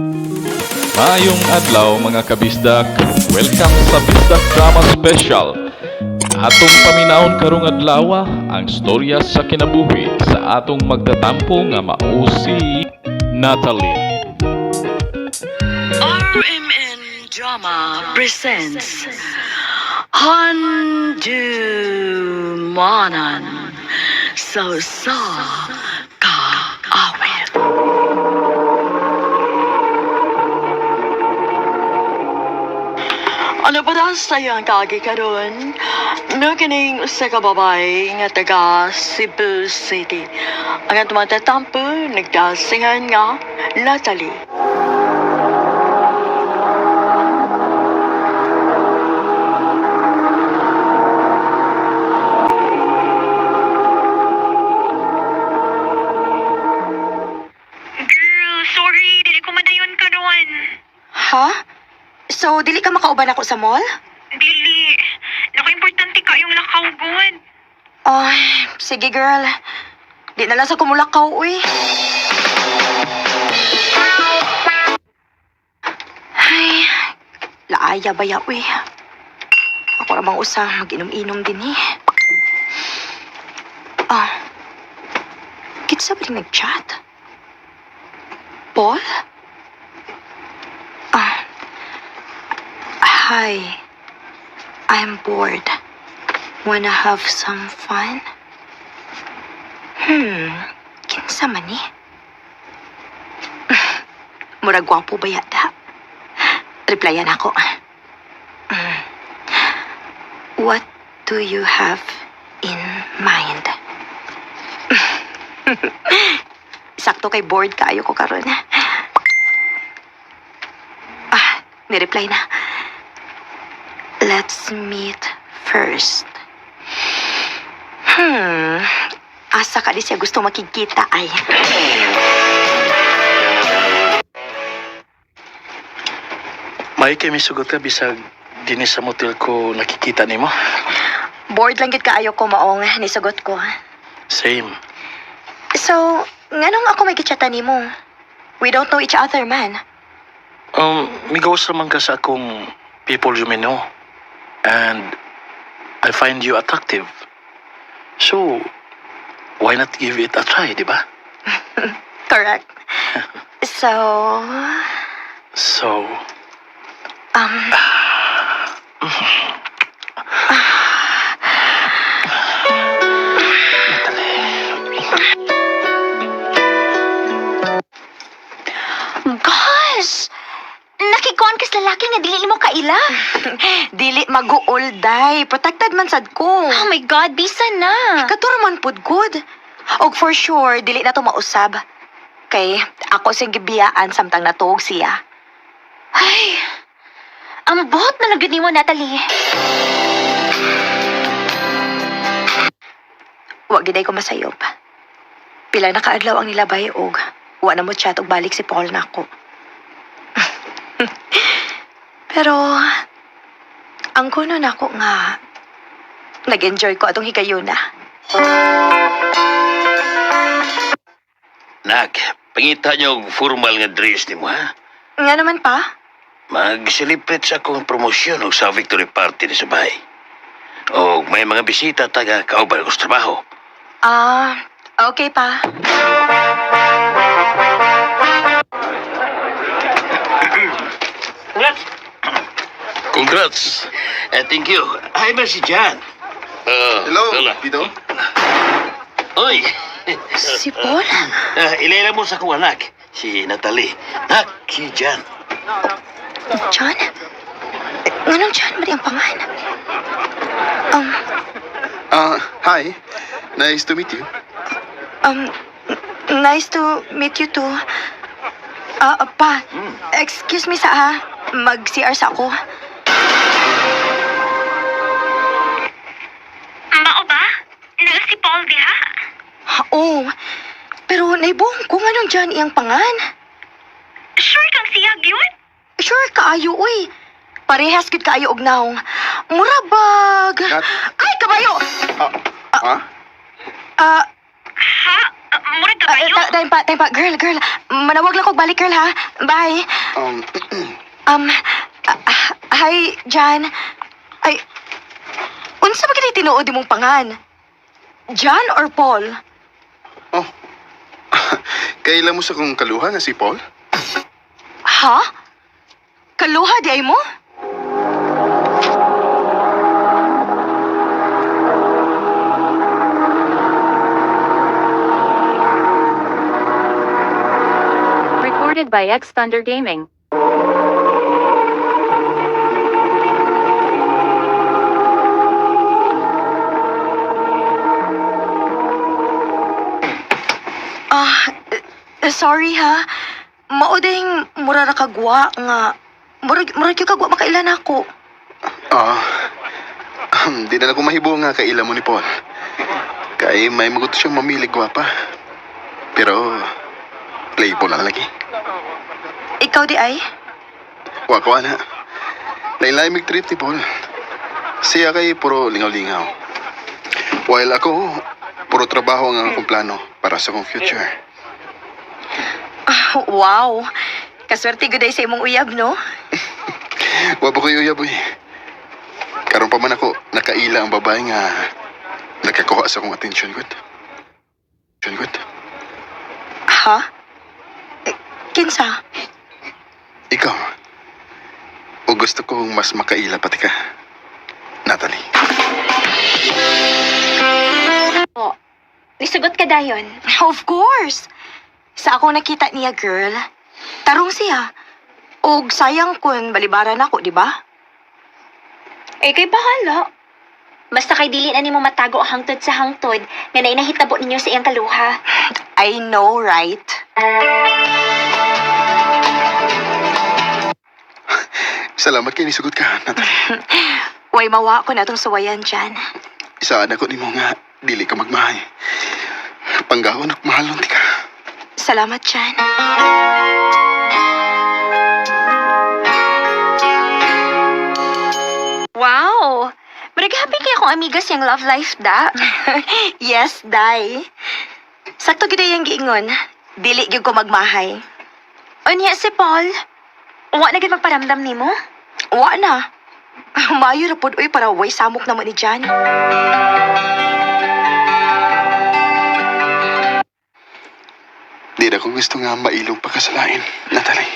Maayong adlaw mga kabisdak. Welcome sa Bisdak Drama Special. Atong paminawon karong adlaw ang storya sa kinabuhi sa atong magtatampo nga mao si Natalie. RMN Drama presents Handumanan Sa Kaawit. Ano ba daw sa'yo ang kagi karon? No kining usa ka babay nga taga Cebu City. Ang atong matatampo nagdasingan nga Natalie. Girl, sorry. Dili ko madayon karon. Ha? So, dili ka makauban ako sa mall? Dili. Naka-importante ka yung lakaw good. Ay, sige girl. Di na lang sa kumulakaw, uy. Ay, laaya ba ya, uy. Ako ramang usang mag-inom-inom din eh. Ah, kitsa ba rin nag-chat? Paul? Ah, hi. I'm bored. Wanna have some fun? Kinsa man ni? Murag gwapo ba yata? Replyan ako. What do you have in mind? Sakto kay bored kaayo ko karon. Nireply na. Let's meet first. Asa ka di siya gusto makikita ay. May kay misugot ka bisag dinis sa motel ko nakikita nimo. Bored lang gid kaayo ko maong nisugot ko. Same. So, nganong ako may gichatan nimo? We don't know each other, man. Migawas naman ka sa akong people you may know. And I find you attractive. So, why not give it a try, di ba? Correct. So, So, gosh! Nakikuan kas lalaki nga dili mo kaila. Dili mag-uulday. Protected man sad ko. Oh my God, bisa na. Katuro man pud good. Og for sure, dili na to mausab. Kay ako sing gibiyaan samtang natuog siya. Ay, ang buhot na nagad mo, Natalie. Wa giday ko masayop. Pila na kaadlaw ang nilabay og wa na mo chat og balik si Paul nako. Pero ang kuno nako nga nag-enjoy ko atong higayuna. Nak, pangita niyo og formal nga dress ni mo, ha? Nga naman pa? Mag-celebrate sa akong promosyon o sa victory party ni Sabay. O may mga bisita taga kauban ko sa trabaho. Okay pa. Congrats! Thank you. Hi, ba si Jan? hello, Lola. Tito. Oy! Si Paul? Ilayla mo sa kong anak, si Natalie. Nak, si Jan. John? Nganong John ba ang pangan? Hi. Nice to meet you. Nice to meet you too. Pa, excuse me sa mag-CR sa ako. Mao ba? Naa si Paul diha? Oo. Pero naibong ko nganong John iyang pangan. Sure kang siyag yun? Sure kaayo, uy. Parehas gid kaayo og naong. Murabag. Kat- Ay, kabayo! Ha? Ha? Murid na kayo? Time pa. Girl. Manawag lang kog balik, girl, ha? Bye. Hi, Jan. Ay, unsa ba kini tinuod imong pangan? Jan or Paul? Oh, kaila mo sa kong kaluha nga si Paul? Ha? Kaluha di ay mo? Recorded by X Thunder Gaming. Sorry ha. Mao ding mura ra kagwa nga. Murag yung kagwa makailan ako. Di na ako mahibo nga kaila mo ni Paul. Kay may magot siyang mamili gwapa. Pero, playful lang lagi. Ikaw di ay? Wako na. Laylay mig trip ni Paul. Siya kay puro lingaw-lingaw. While ako, puro trabaho ang akong plano para sa kong future. Wow. Kaswerte gud ay sa imong uyab, no? Wapa ko uyab eh. Karon pa man ako, nakaila ang babae nga nakakuha sa akong atensyon good. Ha? Kinsa? Ikaw. O gusto kong mas makaila pati ka. Natalie. Nisugot ka dayon. Of course. Sa akong nakita niya, girl. Tarong siya. Og sayang kun balibaran ako, di ba? Eh, kay bahala. Basta kay dili na nimo matago ang hangtod sa hangtod nga nainahitabo ninyo sa iyang kaluha. I know, right? Salamat kay nisugot ka, Natalie. Way mawa ko na itong suwayan dyan. Isaan ako ni mo nga, dili ka magmahay. Panggawon at mahalon ti ka. Salamat dyan. Wow! Maraghappy kaya akong amigas yung love life da. Yes, Day. Sakto gid yung giingon. Dili gyud ko magmahay. Unya si Paul. Wa na gid magparamdam nimo? Wa na. Mayo ra pod uy para way samok naman ni Jan. Di na ko gusto nga mailog pa ka sa lain, Natalie.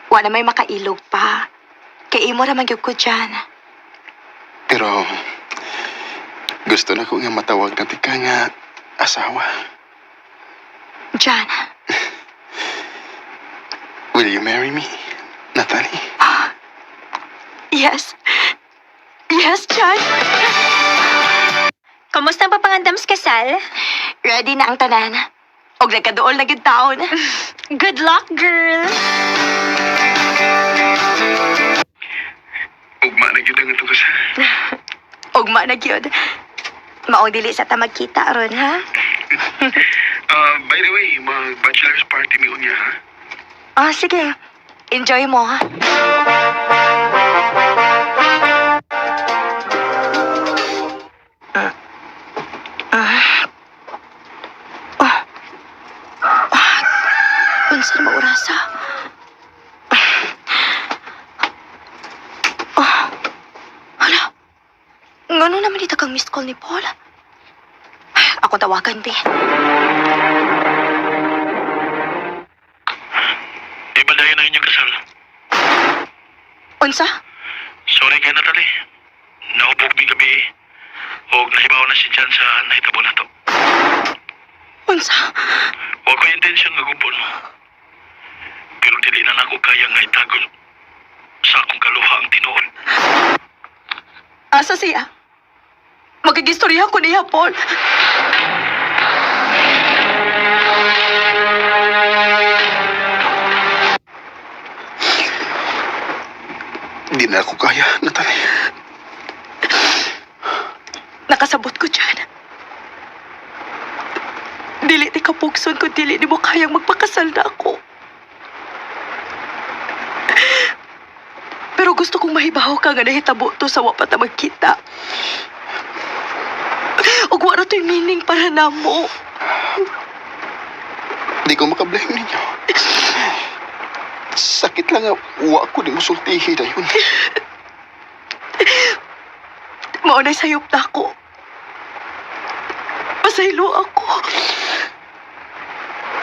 Wa na may makailog pa. Kay imo ra man gyud ko Jan. Pero, gusto na ko nga matawag na ti ka nga asawa. Jan. Will you marry me, Natalie? Yes. Yes, Jan. Kumusta ang papangandam sa kasal? Ready na ang tanan. Og nagkaduol na gyud taon. Good luck, girl! Ugma na gyud ang ito kasi. Ugma na gyud. Maong dili sa ta magkita ron, ha? By the way, mag-bachelor's party mi unya, ha? Sige. Enjoy mo, ha? Unsa na maurasa? Hala. Ngano naman ita kang missed call ni Paul? Ako tawagan, be. Ibadayan na inyong kasal. Unsa? Sorry kay Natalie. Naubog mi gabi. O nahibaw na si Jan sa nahitabo na to. Unsa? Huwag ko intensyon nga gupon. Pero dili na ako kaya nga itagon sa akong kaluha ang tinuon. Asa siya? Magigistorya ko niya, Paul. Di na ako kaya, Natalie. Nakasabot ko dyan. Dili ti kapugson ko, dili di mo kayang magpakasal na ako. Pero gusto kong mahibaw ka nga nahitabo to sa wapat na magkita. Ug wala to'y meaning para namo. Di ko makablame ninyo. Sakit lang nga, uwa ko di musultihi na yun. Maunay sayop na ako. Pasaylo ako.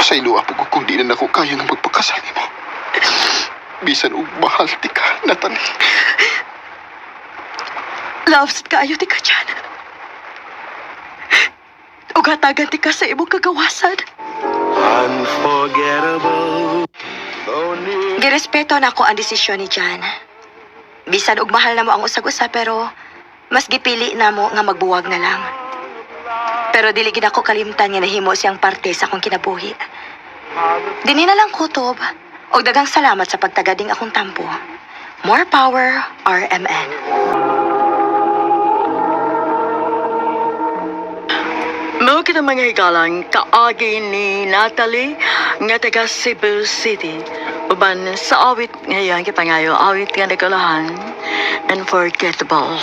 Sa ilo apo ko kung di na ako kaya nga magpakasal mo. Bisan og mahal ti ka, Natalie. Loves kayo ti ka dyan. Ug hatagan ti ka sa imong kagawasan. Girespeto na ako ang desisyon ni Jan. Bisan og mahal na mo ang usag-usa pero mas gipili na mo nga magbuwag na lang. Pero dili gid ako kalimtan nga nahimo siyang parte sa akong kinabuhi. Dini na lang kutob. Og daghang salamat sa pagtagading akong tampo. More power, RMN. Mao kita mga higalang kaagi ni Natalie nga taga Cebu City. Uban sa awit ngayon kipangayo awit nga nagkalahan unforgettable.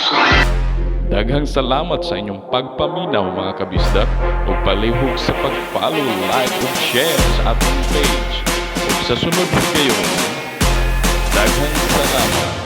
Daghang salamat sa inyong pagpaminaw mga kabisdak ug palihog sa pag-follow, like ug share sa atong page. Ug sa sunod kayo, daghang salamat.